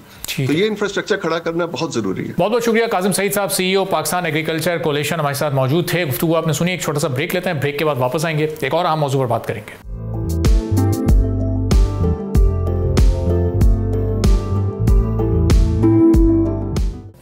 तो ये इंफ्रास्ट्रक्चर खड़ा करना बहुत जरूरी है। बहुत बहुत शुक्रिया काजिम सईद साहब, CEO पाकिस्तान एग्रीकल्चर कोalition हमारे साथ मौजूद थे। गुफ्तगू आपने सुनी। एक छोटा सा ब्रेक लेते हैं, ब्रेक के बाद वापस आएंगे, एक और अहम मौजू पर बात करेंगे।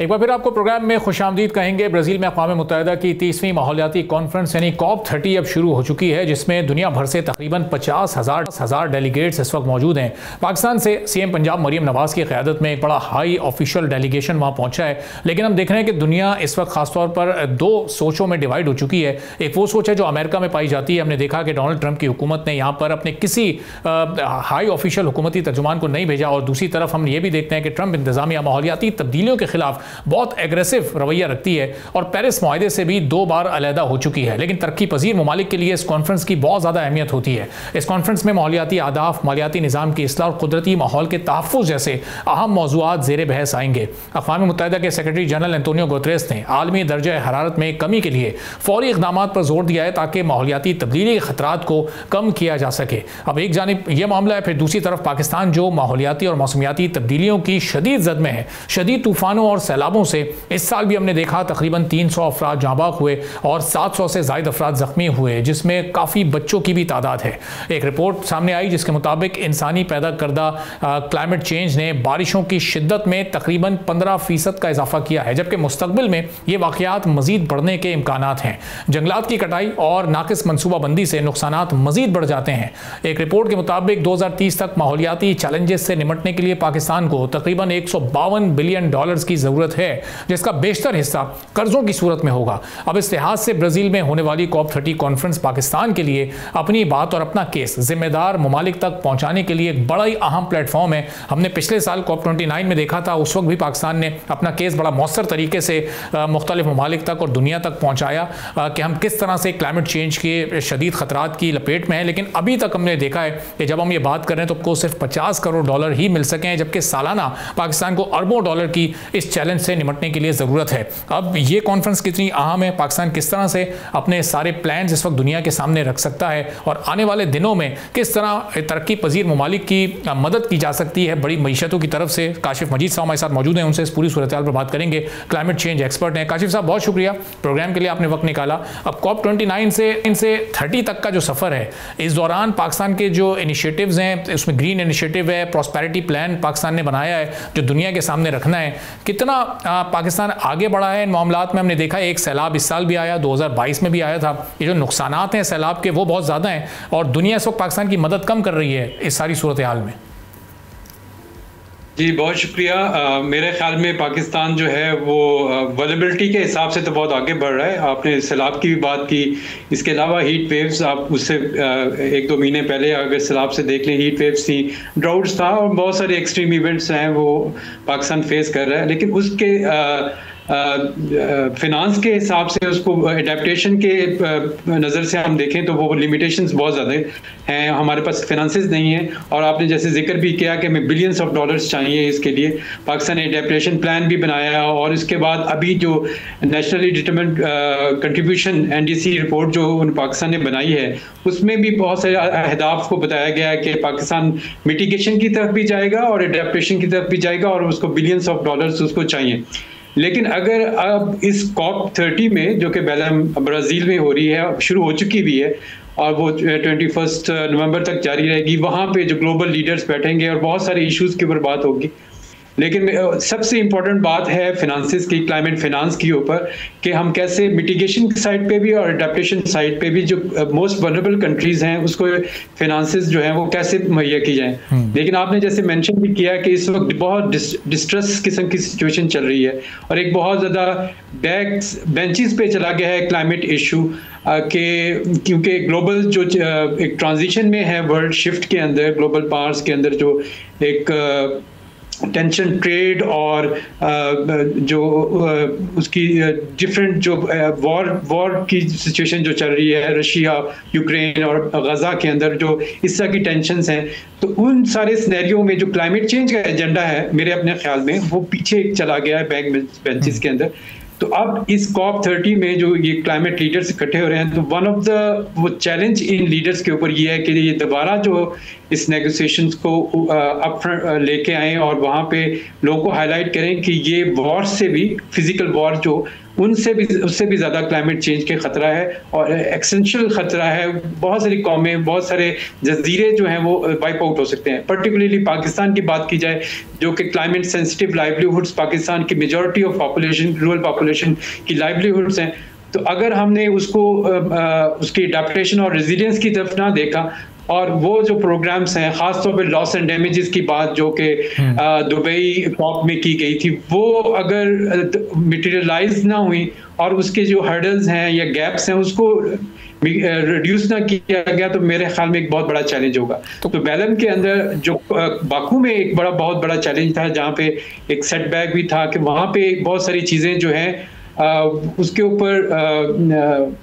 एक एक बार फिर आपको प्रोग्राम में खुशामदीद कहेंगे। ब्राज़ील में अक़वाम मुत्तहिदा की 30वीं माहौलियाती कॉन्फ्रेंस यानी COP30 अब शुरू हो चुकी है, जिसमें दुनिया भर से तकरीबन 50,000 डेलीगेट्स इस वक्त मौजूद हैं। पाकिस्तान से CM पंजाब मरीम नवाज़ की क़यादत में एक बड़ा हाई ऑफिशियल डेलीगेशन वहाँ पहुँचा है। लेकिन हम देख रहे हैं कि दुनिया इस वक्त ख़ासतौर पर दो सोचों में डिवाइड हो चुकी है। एक वो सोच है जो अमेरिका में पाई जाती है। हमने देखा कि डोनाल्ड ट्रंप की हुकूमत ने यहाँ पर अपने किसी हाई ऑफिशियल हुकूमती तर्जुमान को नहीं भेजा, और दूसरी तरफ हम ये भी देखते हैं कि ट्रंप इंतज़ामिया माहौलियाती तब्दीलियों के खिलाफ बहुत एग्रेसिव रवैया रखती है और पेरिस मुआहदे से भी 2 बार अलहदा हो चुकी है। लेकिन तरक्की पजीर ममालिक के लिए इस कॉन्फ्रेंस की बहुत ज़्यादा अहमियत होती है। इस कॉन्फ्रेंस में माहौलियाती आदाफ, मालियाती निज़ाम की इस्लाह और कुदरती माहौल के तहफ़्फ़ुज़ जैसे अहम मौज़ूआत ज़ेर बहस आएंगे। अक़वाम मुत्तहिदा के सेक्रेटरी जनरल एंटोनियो गुतरेस ने आलमी दर्जा हरारत में कमी के लिए फौरी इक़दाम पर जोर दिया है ताकि माहौलियाती तब्दीली के खतरात को कम किया जा सके। अब एक जानिब यह मामला है, फिर दूसरी तरफ पाकिस्तान जो माहौलियाती और मौसमियाती तब्दीलियों की शदीद जद में है। शदीद तूफ़ानों और सैलाबों से इस साल भी हमने देखा तकरीबन 300 अफराद जाँबाक हुए और 700 से ज़ायद अफराद ज़ख्मी हुए, जिसमें काफ़ी बच्चों की भी तादाद है। एक रिपोर्ट सामने आई जिसके मुताबिक इंसानी पैदा करदा क्लाइमेट चेंज ने बारिशों की शिद्दत में तकरीबन 15% का इजाफा किया है, जबकि मुस्तकबिल में ये वाक़यात मज़ीद बढ़ने के इम्कानात हैं। जंगलात की कटाई और नाकिस मनसूबाबंदी से नुकसानात मज़ीद बढ़ जाते हैं। एक रिपोर्ट के मुताबिक 2030 तक माहौलियाती चैलेंजेस से निमटने के लिए पाकिस्तान को तकरीबन $152 बिलियन की ज़रूरत है, जिसका बेशतर हिस्सा कर्जों की सूरत में होगा। अब इस लिहाज से ब्राज़ील में होने वाली COP30 कॉन्फ्रेंस पाकिस्तान के लिए अपनी बात और अपना केस जिम्मेदार ममालिक तक पहुंचाने के लिए एक बड़ा ही अहम प्लेटफॉर्म है। हमने पिछले साल COP29 में देखा था, उस वक्त भी पाकिस्तान ने अपना केस बड़ा मौसर तरीके से मुख्तलिफ ममालिक तक और दुनिया तक पहुँचाया कि हम किस तरह से क्लाइमेट चेंज के शदीद खतरात की लपेट में हैं। लेकिन अभी तक हमने देखा है कि जब हम ये बात कर रहे हैं तो आपको सिर्फ $50 करोड़ ही मिल सके हैं, जबकि सालाना पाकिस्तान को अरबों डॉलर की इस चैलेंज से निमटने के लिए ज़रूरत है। अब ये कॉन्फ्रेंस कितनी अहम है, पाकिस्तान किस तरह से अपने सारे प्लान्स इस वक्त दुनिया के सामने रख सकता है और आने वाले दिनों में किस तरह तरक्की पजीर ममालिक की मदद की जा सकती है बड़ी मईशतों की तरफ से। काशिफ मजीद साहब हमारे साथ मौजूद हैं, उनसे इस पूरी सूरत हाल पर बात करेंगे। क्लाइमेट चेंज एक्सपर्ट हैं। काशिफ साहब, बहुत शुक्रिया प्रोग्राम के लिए, आपने वक्त निकाला। अब COP29 से 30 तक का जो सफ़र है, इस दौरान पाकिस्तान के जो इनिशिएटिव्स हैं, उसमें ग्रीन इनिशिएटिव है, प्रॉस्पेरिटी प्लान पाकिस्तान ने बनाया है जो दुनिया के सामने रखना है, कितना पाकिस्तान आगे बढ़ा है इन मामलात में। हमने देखा है एक सैलाब इस साल भी आया, 2022 में भी आया था। ये जो नुकसानात हैं सैलाब के वो बहुत ज़्यादा हैं और दुनिया इस वक्त पाकिस्तान की मदद कम कर रही है इस सारी सूरत हाल में। जी बहुत शुक्रिया। मेरे ख्याल में पाकिस्तान जो है वो वल्नरेबिलिटी के हिसाब से तो बहुत आगे बढ़ रहा है। आपने सैलाब की भी बात की, इसके अलावा हीट वेव्स, आप उससे 1-2 महीने पहले अगर सैलाब से देख लें, हीट वेव्स थी, ड्राउट्स था और बहुत सारे एक्सट्रीम इवेंट्स हैं वो पाकिस्तान फेस कर रहा है। लेकिन उसके फिनांस के हिसाब से, उसको एडेप्टेशन के नज़र से हम देखें तो वो लिमिटेशंस बहुत ज़्यादा हैं। हमारे पास फिनांसेस नहीं है और आपने जैसे जिक्र भी किया कि हमें बिलियंस ऑफ डॉलर्स चाहिए इसके लिए। पाकिस्तान ने एडेप्टेशन प्लान भी बनाया और इसके बाद अभी जो nationally determined contribution NDC report जो पाकिस्तान ने बनाई है, उसमें भी बहुत सारे अहदाफ को बताया गया है कि पाकिस्तान मिटिगेशन की तरफ भी जाएगा और एडेप्टेशन की तरफ भी जाएगा और उसको बिलियंस ऑफ डॉलर्स उसको चाहिए। लेकिन अगर अब इस COP30 में जो कि ब्राज़ील में हो रही है, शुरू हो चुकी भी है और वो 21 नवंबर तक जारी रहेगी, वहाँ पे जो ग्लोबल लीडर्स बैठेंगे और बहुत सारे इश्यूज़ के ऊपर बात होगी। लेकिन सबसे इम्पोर्टेंट बात है फिनांसिस की, क्लाइमेट फिनांस के ऊपर, कि हम कैसे मिटिगेशन साइड पे भी और अडेप्टेशन साइड पे भी जो मोस्ट वल्नरेबल कंट्रीज हैं उसको फिनांसिस जो है वो कैसे मुहैया की जाए। लेकिन आपने जैसे मेंशन भी किया कि इस वक्त बहुत डिस्ट्रेस किस्म की सिचुएशन चल रही है और एक बहुत ज़्यादा बेंचेस पे चला गया है क्लाइमेट इशू के, क्योंकि ग्लोबल जो एक ट्रांजिशन में है वर्ल्ड शिफ्ट के अंदर, ग्लोबल पावर्स के अंदर जो एक टेंशन ट्रेड और जो उसकी डिफरेंट जो वॉर की सिचुएशन जो चल रही है, रशिया यूक्रेन और गज़ा के अंदर जो इस तरह की टेंशन्स हैं, तो उन सारे सिनेरियो में जो क्लाइमेट चेंज का एजेंडा है मेरे अपने ख्याल में वो पीछे चला गया है बैक बेंचेस के अंदर। तो अब इस COP30 में जो ये क्लाइमेट लीडर्स इकट्ठे हो रहे हैं, तो वन ऑफ द वो चैलेंज इन लीडर्स के ऊपर ये है कि ये दोबारा जो इस नेगोशिएशंस को अप लेके आएँ और वहाँ पे लोगों को हाईलाइट करें कि ये वॉर से भी, फिजिकल वॉर जो उससे भी ज़्यादा क्लाइमेट चेंज के ख़तरा है और एक्सेंशियल ख़तरा है। बहुत सारी कौमें, बहुत सारे जजीरे जो हैं वो वाइप आउट हो सकते हैं। पर्टिकुलरली पाकिस्तान की बात की जाए, जो कि क्लाइमेट सेंसिटिव लाइवलीहुड्स पाकिस्तान की majority of population, rural population की लाइवलीहुड्स हैं, तो अगर हमने उसको उसकी अडेप्टेशन और रेजिलियंस की तरफ ना देखा और वो जो प्रोग्राम्स हैं, खासतौर पर लॉस एंड डैमेजेस की बात जो कि दुबई कॉप में की गई थी, वो अगर मटेरियलाइज ना हुई और उसके जो हर्डल्स हैं या गैप्स हैं उसको रिड्यूस ना किया गया, तो मेरे ख्याल में एक बहुत बड़ा चैलेंज होगा। तो बेलम के अंदर जो बाकू में एक बहुत बड़ा चैलेंज था, जहाँ पे एक सेटबैक भी था कि वहाँ पे बहुत सारी चीज़ें जो हैं उसके ऊपर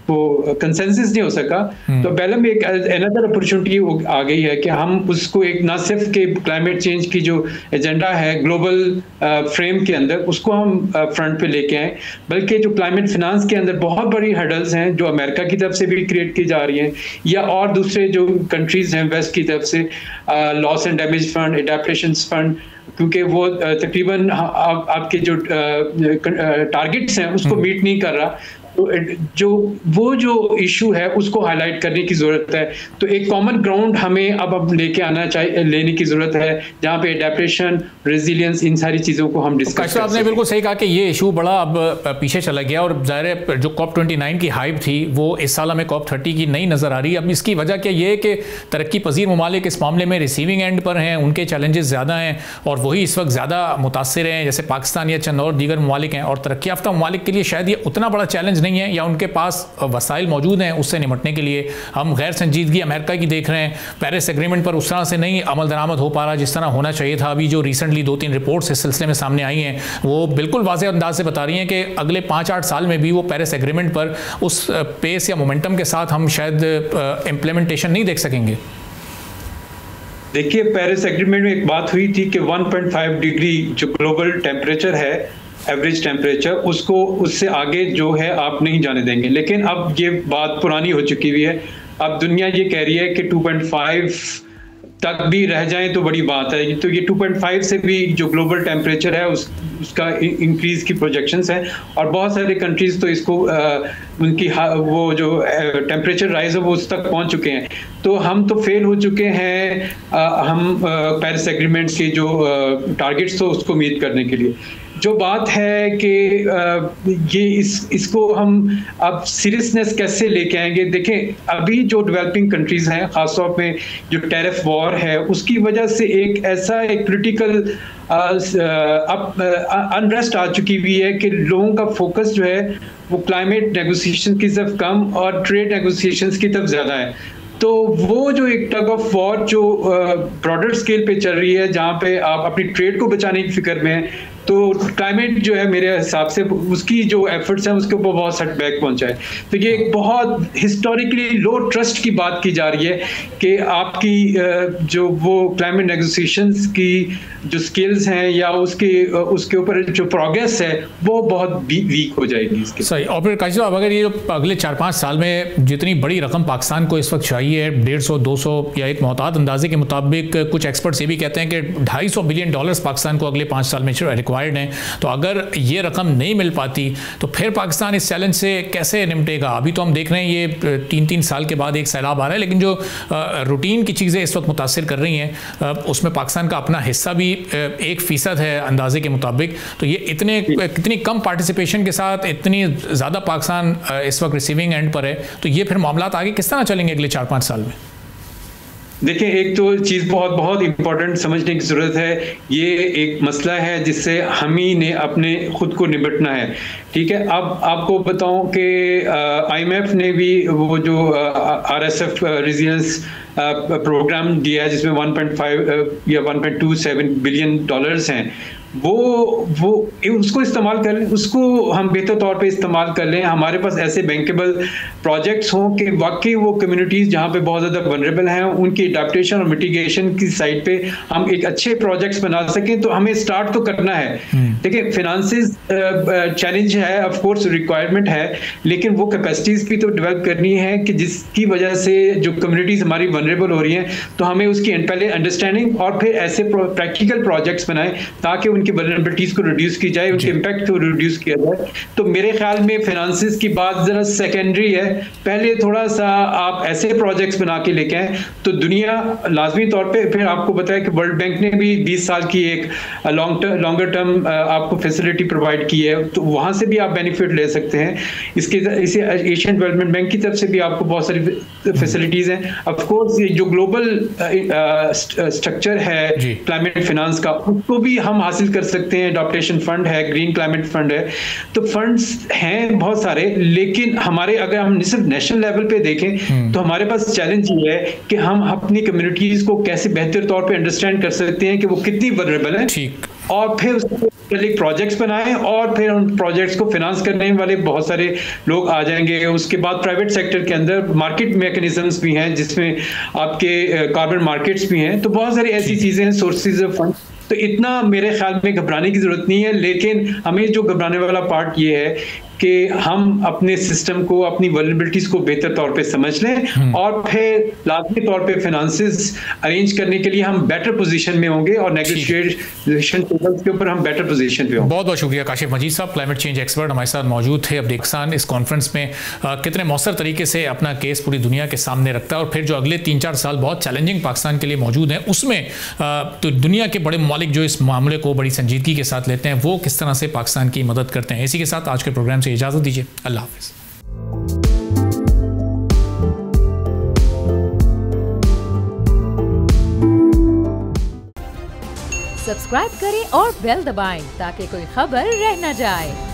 वो कंसेंसस नहीं हो सका। तो बेलम में एक अनदर अपॉर्चुनिटी आ गई है कि हम उसको एक ना सिर्फ के क्लाइमेट चेंज की जो एजेंडा है ग्लोबल फ्रेम के अंदर उसको हम फ्रंट पे लेके आए, बल्कि जो क्लाइमेट फिनांस के अंदर बहुत बड़ी हर्डल्स हैं जो अमेरिका की तरफ से भी क्रिएट की जा रही हैं या और दूसरे जो कंट्रीज हैं वेस्ट की तरफ से, loss and damage fund, adaptation fund, क्योंकि वो तकरीबन आपके जो टारगेट्स हैं उसको मीट नहीं कर रहा, तो जो इशू है उसको हाईलाइट करने की ज़रूरत है। तो एक कॉमन ग्राउंड हमें अब लेने की ज़रूरत है, जहाँ पे एडेप्टेशन, रेजिलियंस, इन सारी चीज़ों को हम डिस्कस कर। आपने बिल्कुल सही कहा कि ये इशू बड़ा अब पीछे चला गया और ज़ाहिर है जो COP29 की हाइप थी वो इस साल हमें COP30 की नहीं नज़र आ रही। अब इसकी वजह क्या ये है कि तरक्की पजीर ममालिक इस मामले में रिसीविंग एंड पर हैं, उनके चैलेंजेस ज़्यादा हैं और वही इस वक्त ज़्यादा मुतासर हैं, जैसे पाकिस्तान या चंद और दीगर ममालिक हैं, और तरक्की याफ्ता ममालिक के लिए शायद ये उतना बड़ा चैलेंज नहीं है या उनके पास वसाइल मौजूद हैं उससे निपटने के लिए। हम गैर संजीदगी अमेरिका की देख रहे हैं, पेरिस एग्रीमेंट पर उस तरह से नहीं अमल दरामद हो पा रहा जिस तरह होना चाहिए था। अभी जो रिसेंटली 2-3 रिपोर्ट्स इस सिलसिले में सामने आई हैं वो बिल्कुल वाज़ेह अंदाज से बता रही हैं कि अगले 5-8 साल में भी वो पेरिस एग्रीमेंट पर उस पेस या मोमेंटम के साथ हम शायद इम्प्लीमेंटेशन नहीं देख सकेंगे। देखिए, पेरिस एग्रीमेंट में एक बात हुई थी कि 1.5 डिग्री जो ग्लोबल टेम्परेचर है, एवरेज टेम्परेचर, उसको उससे आगे जो है आप नहीं जाने देंगे। लेकिन अब ये बात पुरानी हो चुकी हुई है। अब दुनिया ये कह रही है कि 2.5 तक भी रह जाएं तो बड़ी बात है। तो ये 2.5 से भी जो ग्लोबल टेम्परेचर है उसका इंक्रीज की प्रोजेक्शंस हैं और बहुत सारे कंट्रीज तो इसको उनकी वो जो टेम्परेचर राइज है वो उस तक पहुंच चुके हैं। तो हम तो फेल हो चुके हैं हम पेरिस एग्रीमेंट के जो टारगेट्स तो उसको मीट करने के लिए। जो बात है कि ये इसको हम अब सीरियसनेस कैसे लेके आएंगे। देखें, अभी जो डेवलपिंग कंट्रीज हैं, खासतौर पे जो टैरिफ वॉर है उसकी वजह से एक ऐसा एक पोलिटिकल अनरेस्ट आ चुकी हुई है कि लोगों का फोकस जो है वो क्लाइमेट नेगोशिएशन की तरफ कम और ट्रेड नेगोशिएशंस की तरफ ज़्यादा है। तो वो जो एक टग ऑफ वॉर जो ब्रॉडर स्केल पे चल रही है, जहाँ पे आप अपनी ट्रेड को बचाने की फिक्र में हैं, तो क्लाइमेट जो है मेरे हिसाब से उसकी जो एफर्ट्स हैं उसके ऊपर बहुत सेटबैक पहुंचा है। तो ये एक बहुत हिस्टोरिकली लो ट्रस्ट की बात की जा रही है कि आपकी जो वो क्लाइमेट नेगोशिएशंस की जो स्किल्स हैं या उसके ऊपर जो प्रोग्रेस है वो बहुत वीक हो जाएगी इसके। सही। और फिर काशी साहब, अगर ये अगले 4-5 साल में जितनी बड़ी रकम पाकिस्तान को इस वक्त चाहिए, 150-200 या एक मोहतात अंदाजे के मुताबिक कुछ एक्सपर्ट्स ये भी कहते हैं कि $250 बिलियन पाकिस्तान को अगले 5 साल में रिक्वायर्ड हैं, तो अगर ये रकम नहीं मिल पाती तो फिर पाकिस्तान इस चैलेंज से कैसे निपटेगा? अभी तो हम देख रहे हैं ये 3-3 साल के बाद एक सैलाब आ रहा है, लेकिन जो रूटीन की चीज़ें इस वक्त मुतासिर कर रही हैं उसमें पाकिस्तान का अपना हिस्सा भी 1% है अंदाजे के मुताबिक। तो ये कितनी कम पार्टिसिपेशन के साथ इतनी ज़्यादा पाकिस्तान इस वक्त रिसीविंग एंड पर है, तो ये फिर मामला आगे किस तरह चलेंगे अगले 4-5 साल में? देखिए, एक तो चीज़ बहुत इंपॉर्टेंट समझने की ज़रूरत है। ये एक मसला है जिससे हम ही ने अपने खुद को निपटना है। ठीक है, अब आपको बताऊं कि IMF ने भी वो जो RSF रेजिलियंस प्रोग्राम दिया है जिसमें 1.5 या 1.27 बिलियन डॉलर्स हैं, वो उसको इस्तेमाल कर लें, उसको हम बेहतर तौर पे इस्तेमाल कर लें। हमारे पास ऐसे बैंकेबल प्रोजेक्ट्स हों कि वाकई वो कम्युनिटीज़ जहाँ पे बहुत ज़्यादा वनरेबल हैं उनकी अडेप्टेशन और मिटिगेशन की साइड पे हम एक अच्छे प्रोजेक्ट्स बना सकें। तो हमें स्टार्ट तो करना है। देखिए, फिनांसेस चैलेंज है, ऑफ कोर्स रिक्वायरमेंट है, लेकिन वो कैपेसिटीज़ भी तो डेवलप करनी है कि जिसकी वजह से जो कम्युनिटीज़ हमारी वनरेबल हो रही हैं तो हमें उसकी पहले अंडरस्टैंडिंग और फिर ऐसे प्रैक्टिकल प्रोजेक्ट्स बनाएं ताकि उनकी वल्नरेबिलिटीज को रिड्यूस की जाए, उनके इम्पैक्ट को रिड्यूस किया जाए। तो मेरे ख्याल में फाइनेंसिस की बात जरा सेकेंडरी है, पहले थोड़ा सा आप ऐसे प्रोजेक्ट्स बना के लेके आए तो दुनिया लाजमी तौर पे, फिर आपको बताया कि वर्ल्ड बैंक ने भी 20 साल की एक लॉन्गर टर्म आपको फैसिलिटी प्रोवाइड की है, तो वहां से भी आप बेनिफिट ले सकते हैं। इसे एशियन डेवलपमेंट बैंक की तरफ से भी आपको बहुत सारी फैसिलिटीज हैं। ऑफ कोर्स ये जो ग्लोबल स्ट्रक्चर है क्लाइमेट फाइनेंस का, उसको भी हम हासिल कर सकते हैं। अडॉप्टेशन फंड है, ग्रीन क्लाइमेट फंड है, तो फंड्स हैं बहुत सारे। लेकिन हमारे, अगर हम सिर्फ नेशनल लेवल पे देखें तो हमारे पास चैलेंज ये है कि हम अपनी कम्युनिटीज को कैसे बेहतर तौर पे अंडरस्टैंड कर सकते हैं कि वो कितनी वल्नरेबल है, और फिर उसको प्रोजेक्ट्स बनाएं, और फिर उन प्रोजेक्ट्स को फाइनेंस करने वाले बहुत सारे लोग आ जाएंगे। उसके बाद प्राइवेट सेक्टर के अंदर मार्केट मैकेनिज्म्स भी हैं, जिसमें आपके कार्बन मार्केट्स भी हैं, तो बहुत सारी ऐसी चीजें हैं, सोर्सेज ऑफ फंड। तो इतना मेरे ख्याल में घबराने की जरूरत नहीं है, लेकिन हमें जो घबराने वाला पार्ट ये है कि हम अपने सिस्टम को, अपनी वल्नरेबिलिटीज को बेहतर तौर पे समझ लें, और फिर लाजमी तौर पे फाइनेंसेस अरेंज करने के लिए हम बेटर पोजीशन में होंगे, और नेगोशिएशन टेबल्स के ऊपर हम बेटर पोजीशन पे होंगे। बहुत बहुत शुक्रिया काशिफ मजीद साहब, क्लाइमेट चेंज एक्सपर्ट हमारे साथ मौजूद थे। अब पाकिस्तान इस कॉन्फ्रेंस में कितने मौसर तरीके से अपना केस पूरी दुनिया के सामने रखता है, और फिर जो अगले 3-4 साल बहुत चैलेंजिंग पाकिस्तान के लिए मौजूद हैं, उसमें तो दुनिया के बड़े ममालिक जो इस मामले को बड़ी संजीदगी के साथ लेते हैं, वो किस तरह से पाकिस्तान की मदद करते हैं। इसी के साथ आज के प्रोग्राम से इजाज़त दीजिए। अल्लाह हाफ़िज़। सब्सक्राइब करें और बेल दबाएं ताकि कोई खबर रह न जाए।